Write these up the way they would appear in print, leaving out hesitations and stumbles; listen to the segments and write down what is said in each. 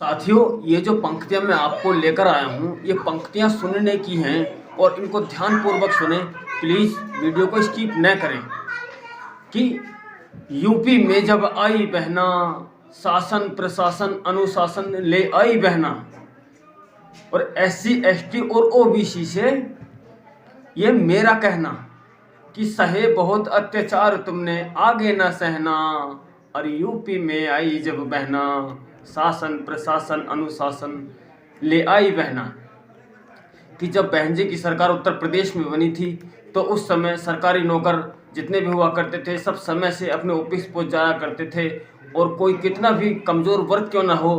साथियों, ये जो पंक्तियाँ मैं आपको लेकर आया हूँ, ये पंक्तियाँ सुनने की हैं और इनको ध्यानपूर्वक सुनें। प्लीज़ वीडियो को स्किप न करें। कि यूपी में जब आई बहना, शासन प्रशासन अनुशासन ले आई बहना, और SC ST और OBC से ये मेरा कहना कि सहे बहुत अत्याचार तुमने आगे न सहना। और यूपी में आई जब बहना, शासन प्रशासन अनुशासन ले आई बहना। कि जब बहन जी की सरकार उत्तर प्रदेश में बनी थी तो उस समय सरकारी नौकर जितने भी हुआ करते थे सब समय से अपने ऑफिस पहुंच जाया करते थे, और कोई कितना भी कमज़ोर वर्ग क्यों ना हो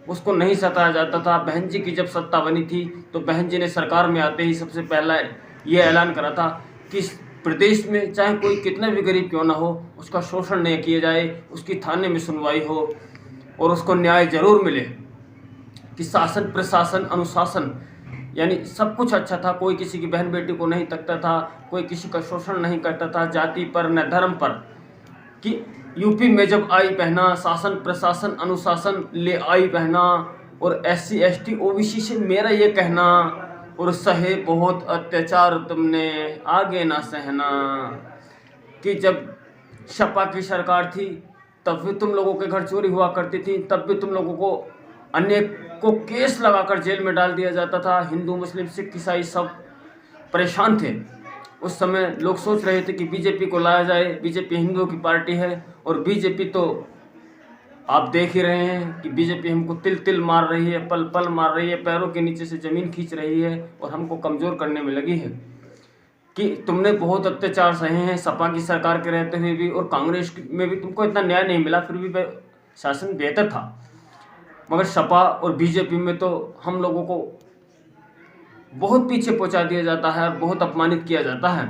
उसको नहीं सताया जाता था। बहन जी की जब सत्ता बनी थी तो बहन जी ने सरकार में आते ही सबसे पहला ये ऐलान करा था कि प्रदेश में चाहे कोई कितना भी गरीब क्यों ना हो उसका शोषण नहीं किया जाए, उसकी थाने में सुनवाई हो और उसको न्याय जरूर मिले। कि शासन प्रशासन अनुशासन यानी सब कुछ अच्छा था, कोई किसी की बहन बेटी को नहीं तकता था, कोई किसी का शोषण नहीं करता था जाति पर न धर्म पर। कि यूपी में जब आई बहना, शासन प्रशासन अनुशासन ले आई बहना, और SC ST OBC से मेरा ये कहना, और सहे बहुत अत्याचार तुमने आगे ना सहना। कि जब सपा की सरकार थी तब भी तुम लोगों के घर चोरी हुआ करती थी, तब भी तुम लोगों को अनेक को केस लगाकर जेल में डाल दिया जाता था। हिंदू मुस्लिम सिख ईसाई सब परेशान थे। उस समय लोग सोच रहे थे कि बीजेपी को लाया जाए, बीजेपी हिंदुओं की पार्टी है, और बीजेपी तो आप देख ही रहे हैं कि बीजेपी हमको तिल तिल मार रही है, पल पल मार रही है, पैरों के नीचे से ज़मीन खींच रही है और हमको कमज़ोर करने में लगी है। कि तुमने बहुत अत्याचार सहे हैं सपा की सरकार के रहते हुए भी, और कांग्रेस में भी तुमको इतना न्याय नहीं मिला, फिर भी शासन बेहतर था। मगर सपा और बीजेपी में तो हम लोगों को बहुत पीछे पहुंचा दिया जाता है और बहुत अपमानित किया जाता है।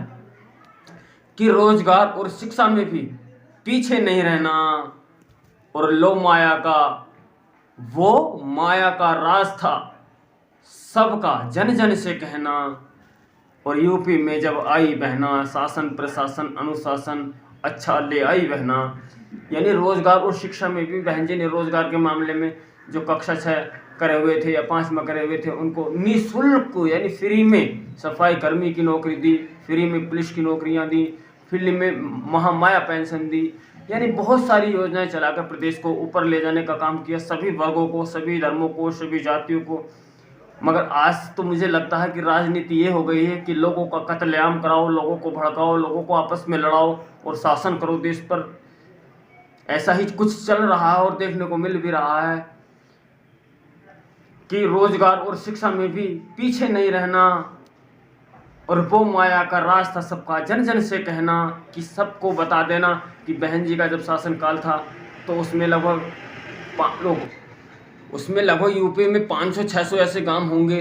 कि रोजगार और शिक्षा में भी पीछे नहीं रहना, और लो माया का वो माया का राज था सबका जन जन से कहना। और यूपी में जब आई बहना, शासन प्रशासन अनुशासन अच्छा ले आई बहना। यानी रोजगार और शिक्षा में भी बहन जी ने रोजगार के मामले में जो कक्षा 6 करे हुए थे या 5 में करे हुए थे उनको निःशुल्क यानी फ्री में सफाई कर्मी की नौकरी दी, फ्री में पुलिस की नौकरियां दी, फ्री में महामाया पेंशन दी। यानी बहुत सारी योजनाएं चलाकर प्रदेश को ऊपर ले जाने का काम किया, सभी वर्गों को, सभी धर्मों को, सभी जातियों को। मगर आज तो मुझे लगता है कि राजनीति ये हो गई है कि लोगों का कत्लेआम कराओ, लोगों को भड़काओ, लोगों को आपस में लड़ाओ और शासन करो देश पर। ऐसा ही कुछ चल रहा है और देखने को मिल भी रहा है। कि रोजगार और शिक्षा में भी पीछे नहीं रहना, और वो माया का राज था सबका जन जन से कहना। कि सबको बता देना कि बहन जी का जब शासनकाल था तो उसमें लगभग यूपी में 500-600 ऐसे गांव होंगे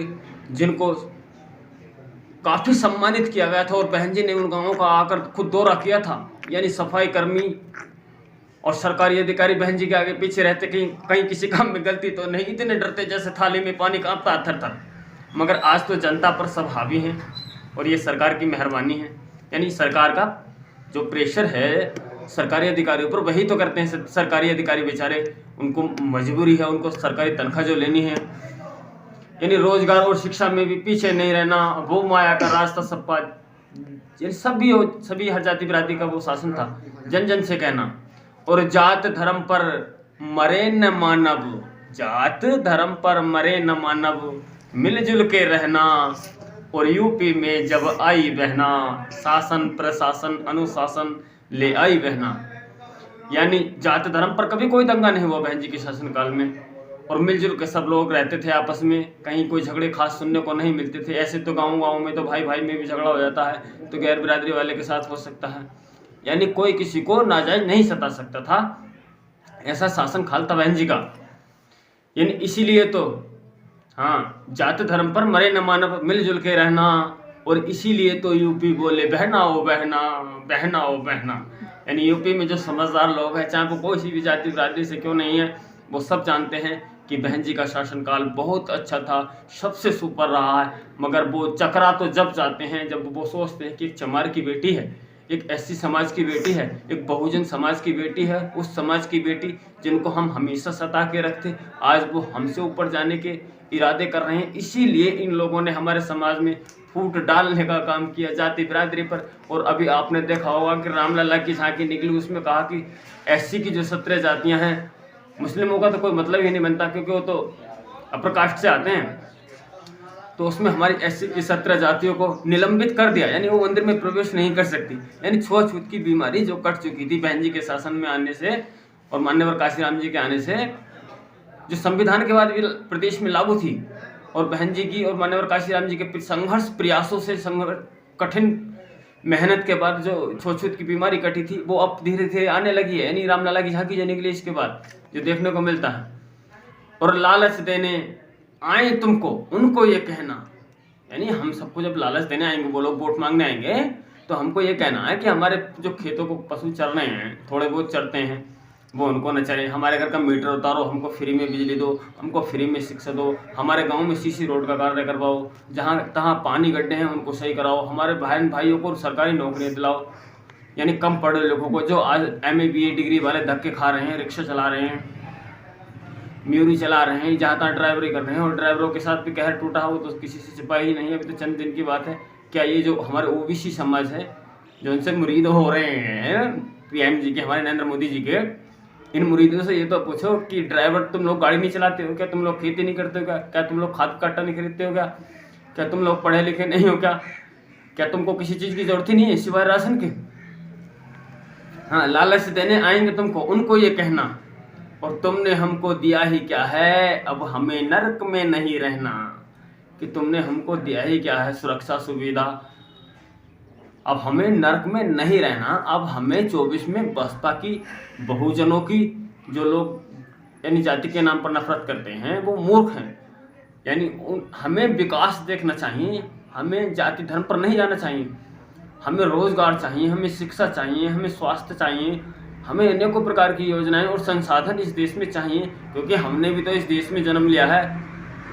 जिनको काफ़ी सम्मानित किया गया था, और बहन जी ने उन गांवों का आकर खुद दौरा किया था। यानी सफाई कर्मी और सरकारी अधिकारी बहन जी के आगे पीछे रहते, कहीं किसी काम में गलती तो नहीं, इतने डरते जैसे थाली में पानी कांपता थर थर। मगर आज तो जनता पर सब हावी हैं और ये सरकार की मेहरबानी है। यानी सरकार का जो प्रेशर है सरकारी अधिकारियों पर वही तो करते हैं सरकारी अधिकारी बेचारे, उनको मजबूरी है, उनको सरकारी तनख्वाह जो लेनी है। यानी रोजगार और शिक्षा में भी पीछे नहीं रहना, वो माया का रास्ता सबका, सभी हर जाति बिरादरी का वो शासन था जन जन से कहना। और जात धर्म पर मरे न मानव, जात धर्म पर मरे न मानव, मिलजुल के रहना। और यूपी में जब आई बहना, शासन प्रशासन अनुशासन ले आई बहना। यानी जात धर्म पर कभी कोई दंगा नहीं हुआ बहन जी के शासनकाल में, और मिलजुल के सब लोग रहते थे आपस में, कहीं कोई झगड़े खास सुनने को नहीं मिलते थे। ऐसे तो गाँव में तो भाई भाई में भी झगड़ा हो जाता है तो गैर बिरादरी वाले के साथ हो सकता है। यानी कोई किसी को नाजायज नहीं सता सकता था, ऐसा शासन काल था बहन जी का। यानी इसीलिए तो हाँ, जात धर्म पर मरे न मानव, मिलजुल के रहना। और इसीलिए तो यूपी बोले बहना ओ बहना, बहना ओ बहना। यानी यूपी में जो समझदार लोग हैं, चाहे वो कोई सी भी जाति बिरादरी से क्यों नहीं है, वो सब जानते हैं कि बहन जी का शासनकाल बहुत अच्छा था, सबसे सुपर रहा है। मगर वो चकरा तो जब जाते हैं जब वो सोचते हैं कि एक चमार की बेटी है, एक एससी समाज की बेटी है, एक बहुजन समाज की बेटी है, उस समाज की बेटी जिनको हम हमेशा सता के रखते, आज वो हमसे ऊपर जाने के इरादे कर रहे हैं। इसीलिए इन लोगों ने हमारे समाज में फूट डालने का काम किया जाति बिरादरी पर। और अभी आपने देखा होगा कि रामलला की झांकी निकली, उसमें कहा कि एससी की जो 17 जातियां हैं, मुस्लिमों का तो कोई मतलब ही नहीं बनता क्योंकि वो तो अपर कास्ट से आते हैं, तो उसमें हमारी एससी की 17 जातियों को निलंबित कर दिया, यानी वो मंदिर में प्रवेश नहीं कर सकती। यानी छुआछूत की बीमारी जो कट चुकी थी बहन जी के शासन में आने से और मान्यवर काशीराम जी के आने से, जो संविधान के बाद भी प्रदेश में लागू थी, और बहन जी की और मान्यवर काशीराम जी के संघर्ष प्रयासों से कठिन मेहनत के बाद जो छुआछूत की बीमारी कटी थी, वो अब धीरे धीरे आने लगी है। यानी रामलला की झांकी जो निकली इसके बाद जो देखने को मिलता है। और लालच देने आए तुमको उनको ये कहना, यानी हम सबको जब लालच देने आएंगे, वो लोग वोट मांगने आएंगे, तो हमको ये कहना है कि हमारे जो खेतों को पशु चर रहे हैं, थोड़े बहुत चरते हैं, वो उनको न चले, हमारे घर का मीटर उतारो, हमको फ्री में बिजली दो, हमको फ्री में शिक्षा दो, हमारे गांव में सीसी रोड का कार्य करवाओ, जहाँ तहाँ पानी गड्ढे हैं उनको सही कराओ, हमारे बहन भाइयों को सरकारी नौकरियाँ दिलाओ। यानी कम पढ़े लिखों को जो आज MA BA डिग्री वाले धक्के खा रहे हैं, रिक्शा चला रहे हैं, म्यूरी चला रहे हैं, जहाँ तहाँ ड्राइवरी कर रहे हैं, और ड्राइवरों के साथ भी कहर टूटा हो तो किसी से छिपाई ही नहीं है। अभी तो चंद दिन की बात है, क्या ये जो हमारे OBC समाज है जो उनसे मुरीद हो रहे हैं PM जी के, हमारे नरेंद्र मोदी जी के, इन मुरीदों से ये तो पूछो कि ड्राइवर तुम लोग गाड़ी नहीं चलाते हो क्या, तुम लोग खेती नहीं करते हो क्या तुम लोग खाद काटा नहीं खरीदते हो क्या तुम लोग पढ़े लिखे नहीं हो क्या तुमको किसी चीज़ की जरूरत ही नहीं है सिवाय राशन के। हाँ, लालच देने आएंगे तुमको उनको ये कहना, और तुमने हमको दिया ही क्या है, अब हमें नरक में नहीं रहना, कि तुमने हमको दिया ही क्या है सुरक्षा सुविधा, अब हमें नरक में नहीं रहना। अब हमें 24 में बसपा की बहुजनों की जो लोग यानी जाति के नाम पर नफरत करते हैं वो मूर्ख हैं। यानी हमें विकास देखना चाहिए, हमें जाति धर्म पर नहीं जाना चाहिए, हमें रोजगार चाहिए, हमें शिक्षा चाहिए, हमें स्वास्थ्य चाहिए, हमें अनेकों प्रकार की योजनाएं और संसाधन इस देश में चाहिए, क्योंकि हमने भी तो इस देश में जन्म लिया है।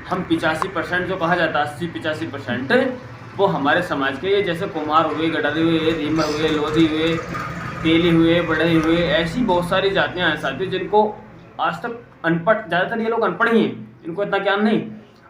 हम 85% जो कहा जाता है 80-85% वो हमारे समाज के, ये जैसे कुम्हार हुए, गडरी हुए, रीमर हुए, लोधी हुए, तेली हुए, बढ़ई हुए, ऐसी बहुत सारी जातियाँ हैं साथियों जिनको आज तक अनपढ़, ज़्यादातर ये लोग अनपढ़ ही हैं, इनको इतना ज्ञान नहीं,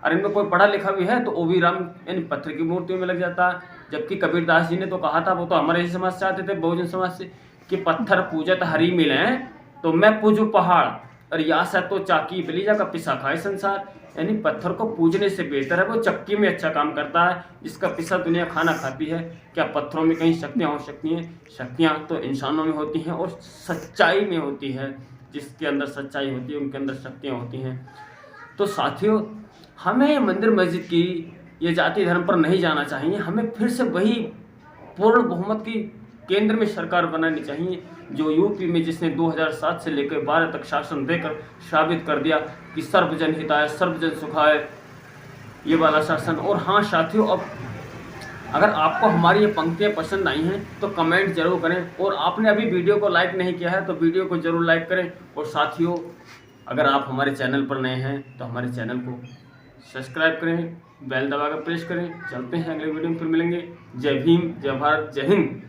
और इनमें कोई पढ़ा लिखा भी है तो वो भी राम यानी पत्थर की मूर्तियों में लग जाता है। जबकि कबीरदास जी ने तो कहा था, वो तो हमारे ही समाज से आते थे, बहुजन समाज से, कि पत्थर पूजत हरी मिलें तो मैं पूजू पहाड़, और या से तो चाकी बलीजा का पिसा खाए संसार। यानी पत्थर को पूजने से बेहतर है वो चक्की में अच्छा काम करता है जिसका पिसा दुनिया खाना खाती है। क्या पत्थरों में कहीं शक्तियाँ हो सकती हैं? शक्तियाँ तो इंसानों में होती हैं और सच्चाई में होती है, जिसके अंदर सच्चाई होती है उनके अंदर शक्तियाँ होती हैं। तो साथियों, हमें मंदिर मस्जिद की ये जाति धर्म पर नहीं जाना चाहिए, हमें फिर से वही पूर्ण बहुमत की केंद्र में सरकार बनानी चाहिए जो यूपी में, जिसने 2007 से लेकर 12 तक शासन देकर साबित कर दिया कि सर्वजन हिताय सर्वजन सुखाय, ये वाला शासन। और हाँ साथियों, अब अगर आपको हमारी ये पंक्तियाँ पसंद आई हैं तो कमेंट जरूर करें, और आपने अभी वीडियो को लाइक नहीं किया है तो वीडियो को जरूर लाइक करें। और साथियों, अगर आप हमारे चैनल पर नए हैं तो हमारे चैनल को सब्सक्राइब करें, बेल दबाकर प्रेस करें। चलते हैं अगले वीडियो में, फिर मिलेंगे। जय भीम, जय भारत, जय हिंद।